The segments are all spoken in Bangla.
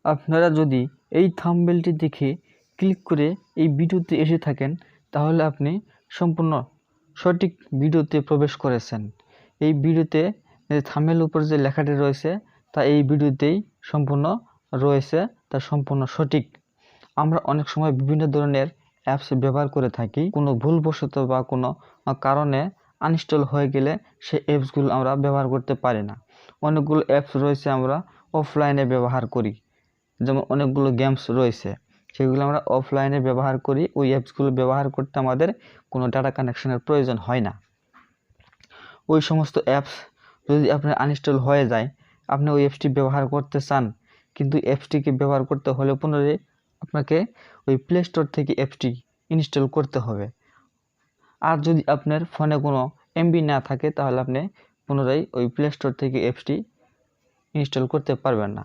আপনারা যদি এই থাম্বনেলটি দেখে ক্লিক করে এই ভিডিওতে এসে থাকেন, তাহলে আপনি সম্পূর্ণ সঠিক ভিডিওতে প্রবেশ করেছেন। এই ভিডিওতে থাম্বনেলের উপর যে লেখাটি রয়েছে তা এই ভিডিওতেই সম্পূর্ণ রয়েছে, তা সম্পূর্ণ সঠিক। আমরা অনেক সময় বিভিন্ন ধরনের অ্যাপস ব্যবহার করে থাকি। কোনো ভুলবশত বা কোনো কারণে আনইনস্টল হয়ে গেলে সেই অ্যাপসগুলো আমরা ব্যবহার করতে পারি না। অনেকগুলো অ্যাপস রয়েছে আমরা অফলাইনে ব্যবহার করি, যেমন অনেকগুলো গেমস রয়েছে, সেগুলো আমরা অফলাইনে ব্যবহার করি। ওই অ্যাপসগুলো ব্যবহার করতে আমাদের কোনো ডাটা কানেকশনের প্রয়োজন হয় না। ওই সমস্ত অ্যাপস যদি আপনার আনইনস্টল হয়ে যায়, আপনি ওই অ্যাপসটি ব্যবহার করতে চান, কিন্তু অ্যাপসটিকে ব্যবহার করতে হলে পুনরায় আপনাকে ওই প্লে স্টোর থেকে অ্যাপসটি ইনস্টল করতে হবে। আর যদি আপনার ফোনে কোনো এমবি না থাকে, তাহলে আপনি পুনরায় ওই প্লে স্টোর থেকে অ্যাপসটি ইনস্টল করতে পারবেন না।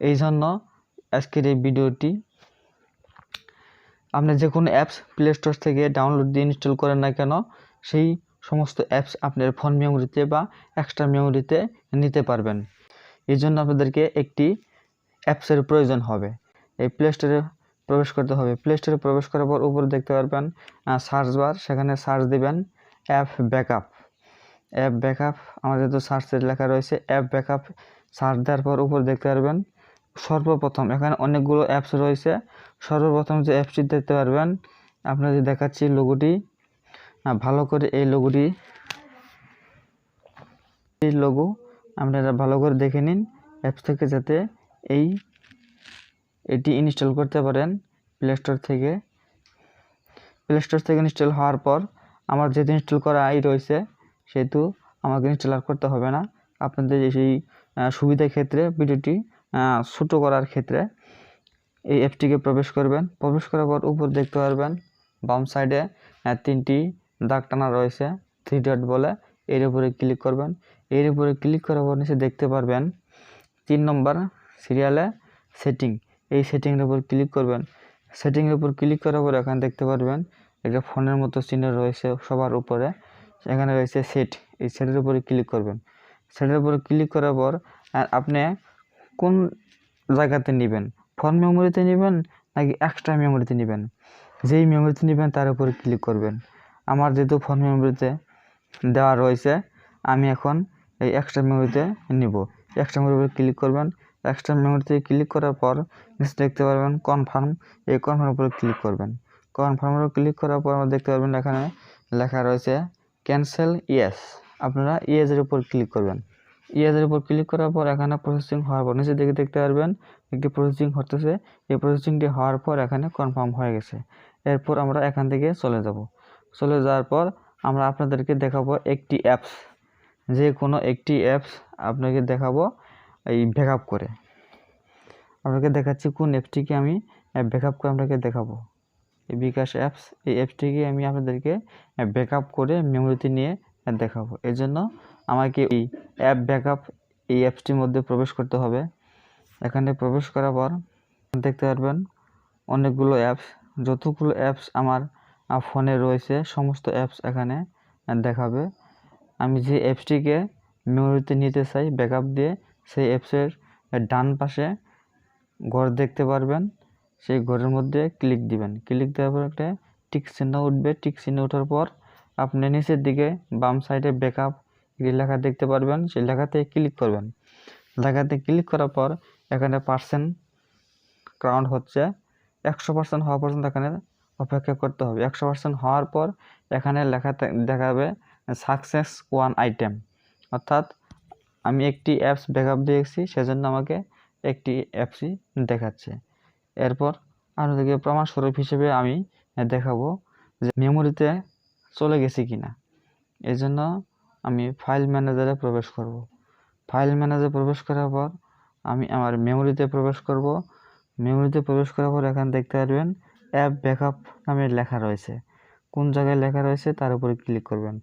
এই জন্য আজকের এই ভিডিওটি, আপনি যে কোনো অ্যাপস প্লে স্টোর থেকে ডাউনলোড দিয়ে ইনস্টল করেন না কেন, সেই সমস্ত অ্যাপস আপনার ফোন মেমোরিতে বা এক্সট্রা মেমোরিতে নিতে পারবেন। এই জন্য আপনাদেরকে একটি অ্যাপসের প্রয়োজন হবে। এই প্লে স্টোরে প্রবেশ করতে হবে। প্লে স্টোরে প্রবেশ করার পর উপরে দেখতে পারবেন সার্চ বার, সেখানে সার্চ দিবেন অ্যাপ ব্যাকআপ। অ্যাপ ব্যাকআপ আমাদের তো সার্চের লেখা রয়েছে, অ্যাপ ব্যাকআপ সার্চ দেওয়ার পর উপরে দেখতে পারবেন সর্বপ্রথম এখানে অনেকগুলো অ্যাপস রয়েছে। সর্বপ্রথম যে অ্যাপসটি দেখতে পারবেন, আপনাদের দেখাচ্ছি লোগোটি, ভালো করে এই লোগো আপনারা ভালো করে দেখে নিন অ্যাপস থেকে, যাতে এটি ইনস্টল করতে পারেন প্লে স্টোর থেকে। প্লে স্টোর থেকে ইনস্টল হওয়ার পর আমার যেহেতু ইনস্টল করাই রয়েছে, সেহেতু আমাকে ইনস্টল আর করতে হবে না। আপনাদের সেই সুবিধার ক্ষেত্রে, ভিডিওটি ছোট করার ক্ষেত্রে এই অ্যাপটিকে প্রবেশ করবেন। প্রবেশ করার পর উপর দেখতে পারবেন বাম সাইডে 3টি দাগ টানা রয়েছে, 3 ডট বলে, এর উপরে ক্লিক করবেন। এর উপরে ক্লিক করার পর নিচে দেখতে পারবেন 3 নম্বর সিরিয়ালে সেটিং, এই সেটিংয়ের উপর ক্লিক করবেন। সেটিংয়ের উপর ক্লিক করার পর এখানে দেখতে পারবেন একটা ফোনের মতো চিহ্ন রয়েছে সবার উপরে, এখানে রয়েছে সেট, এই সেটের উপরে ক্লিক করবেন। সেটের উপরে ক্লিক করার পর আপনি কোন জায়গাতে নেবেন, ফোন মেমোরিতে নেবেন নাকি এক্সট্রা মেমোরিতে নেবেন, যেই মেমোরিতে নেবেন তার উপরে ক্লিক করবেন। আমার যেহেতু ফোন মেমোরিতে দেওয়া রয়েছে, আমি এখন এই এক্সট্রা মেমোরিতে নিব। এক্সট্রা মেমোরির উপরে ক্লিক করবেন। এক্সট্রা মেমোরিতে ক্লিক করার পর নিচে দেখতে পারবেন কনফার্ম, এই কনফার্মের উপরে ক্লিক করবেন। কনফার্মের উপরে ক্লিক করার পর আমরা দেখতে পারবেন এখানে লেখা রয়েছে ক্যান্সেল ইয়েস, আপনারা ইয়েসের উপর ক্লিক করবেন। ইয়েসের উপর ক্লিক করার পর এখানে প্রসেসিং হওয়ার পর নিচে দিকে দেখতে পারবেন একটি প্রসেসিং হতেছে। এই প্রসেসিংটি হওয়ার পর এখানে কনফার্ম হয়ে গেছে। এরপর আমরা এখান থেকে চলে যাব। চলে যাওয়ার পর আমরা আপনাদেরকে দেখাবো একটি অ্যাপস, যে কোনো একটি অ্যাপস আপনাকে দেখাবো এই ব্যাকআপ করে। আপনাকে দেখাচ্ছি কোন অ্যাপসটিকে আমি ব্যাকআপ করে আপনাকে দেখাবো। এই বিকাশ অ্যাপস, এই অ্যাপসটিকে আমি আপনাদেরকে ব্যাকআপ করে মেমোরিতে নিয়ে দেখাবো। এর জন্য আমাকে এই অ্যাপ ব্যাকআপ, এই অ্যাপসটির মধ্যে প্রবেশ করতে হবে। এখানে প্রবেশ করার পর দেখতে পারবেন অনেকগুলো অ্যাপস, যতগুলো অ্যাপস আমার ফোনে রয়েছে সমস্ত অ্যাপস এখানে দেখাবে। আমি যে অ্যাপসটিকে মেমোরিতে নিতে চাই ব্যাকআপ দিয়ে, সেই অ্যাপসের ডান পাশে ঘর দেখতে পারবেন, সেই ঘরের মধ্যে ক্লিক দিবেন। ক্লিক দেওয়ার পর একটা টিক চিহ্ন উঠবে। টিক চিহ্ন ওঠার পর আপনি নিচের দিকে বাম সাইডে ব্যাকআপ লেখা দেখতে পারবেন, সেই লেখাতে ক্লিক করবেন। লেখাতে ক্লিক করার পর এখানে পার্সেন্ট কাউন্ট হচ্ছে 100% হওয়া পর্যন্ত এখানে অপেক্ষা করতে হবে। 100% হওয়ার পর এখানে লেখা দেখাবে সাকসেস 1 আইটেম, অর্থাৎ আমি একটি অ্যাপস ব্যাকআপ দিয়েছি, সেজন্য আমাকে একটি অ্যাপসই দেখাচ্ছে। এরপর আপনাদেরকে প্রমাণস্বরূপ হিসেবে আমি দেখাবো যে মেমোরিতে চলে গেছে কিনা। এই জন্য আমি ফাইল ম্যানেজারে প্রবেশ করব। ফাইল ম্যানেজারে প্রবেশ করার পর আমি আমার মেমোরিতে প্রবেশ করব। মেমোরিতে প্রবেশ করার পর এখানে দেখতে পারবেন অ্যাপ ব্যাকআপ নামে লেখা রয়েছে। কোন জায়গায় লেখা রয়েছে তার উপরে ক্লিক করবেন।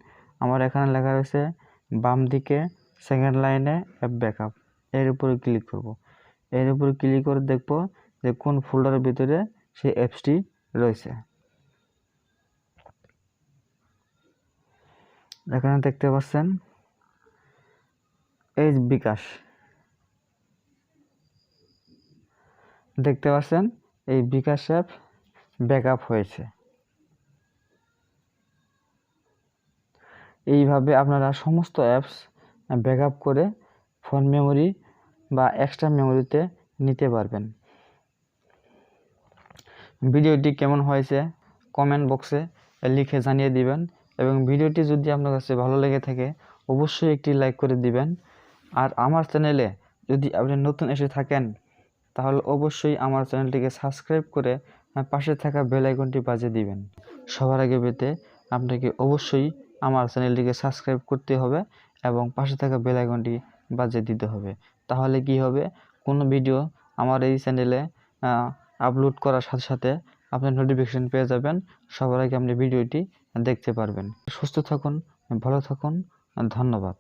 আমার এখানে লেখা রয়েছে বাম দিকে সেকেন্ড লাইনে অ্যাপ ব্যাকআপ, এর উপরে ক্লিক করব। এর উপরে ক্লিক করে দেখব যে কোন ফোল্ডারের ভিতরে সেই অ্যাপসটি রয়েছে। এখানে দেখতে পাচ্ছেন এই বিকাশ, দেখতে পাচ্ছেন এই বিকাশ অ্যাপ ব্যাকআপ হয়েছে। এইভাবে আপনারা সমস্ত অ্যাপস ব্যাকআপ করে ফোন মেমোরি বা এক্সট্রা মেমোরিতে নিতে পারবেন। ভিডিওটি কেমন হয়েছে কমেন্ট বক্সে লিখে জানিয়ে দিবেন, এবং ভিডিওটি যদি আপনার কাছে ভালো লেগে থাকে অবশ্যই একটি লাইক করে দিবেন। আর আমার চ্যানেলে যদি আপনি নতুন এসে থাকেন তাহলে অবশ্যই আমার চ্যানেলটিকে সাবস্ক্রাইব করে পাশে থাকা বেল আইকনটি বাজিয়ে দিবেন। সবার আগে পেতে আপনাকে অবশ্যই আমার চ্যানেলটিকে সাবস্ক্রাইব করতে হবে এবং পাশে থাকা বেল আইকনটি বাজিয়ে দিতে হবে। তাহলে কি হবে, কোনো ভিডিও আমার এই চ্যানেলে আপলোড করার সাথে সাথে আপনি নোটিফিকেশন পেয়ে যাবেন, সবার আগে আপনি ভিডিওটি দেখতে পারবেন। সুস্থ থাকুন, ভালো থাকুন, ধন্যবাদ।